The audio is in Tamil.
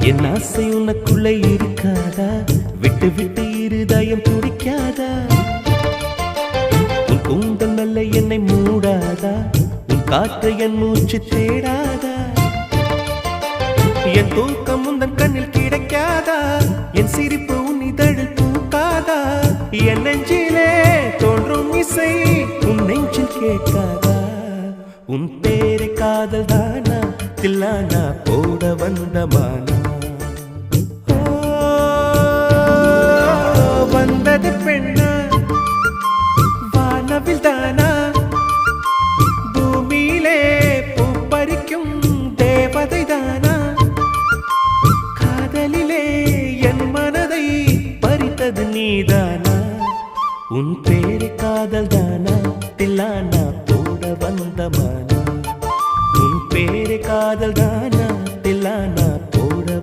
என் ஆசை உனக்குள்ள இருக்காதா? விட்டு விட்டு இருதயம் துடிக்காதா? உன் கூந்தல் நல்ல என்னை மூடாதா? உன் காற்று என் மூச்சு தேடாதா? என் தூக்கம் உந்தன் கண்ணில் கிடைக்காதா? என் சிரிப்பு உன் இதழில் பூக்காதா? என் நெஞ்சிலே தோன்றும் இசை உன் நெஞ்சில் கேட்காதா? உன் பேரை காதல் தானா தில்லானா போட வந்த மானா? வந்தது பெண்ணா வானவில் தானா? பூமியிலே பூ பறிக்கும் தேவதை தானா? காதலிலே என் மனதை பறித்தது நீதானா? உன் பேரை காதல் தானா?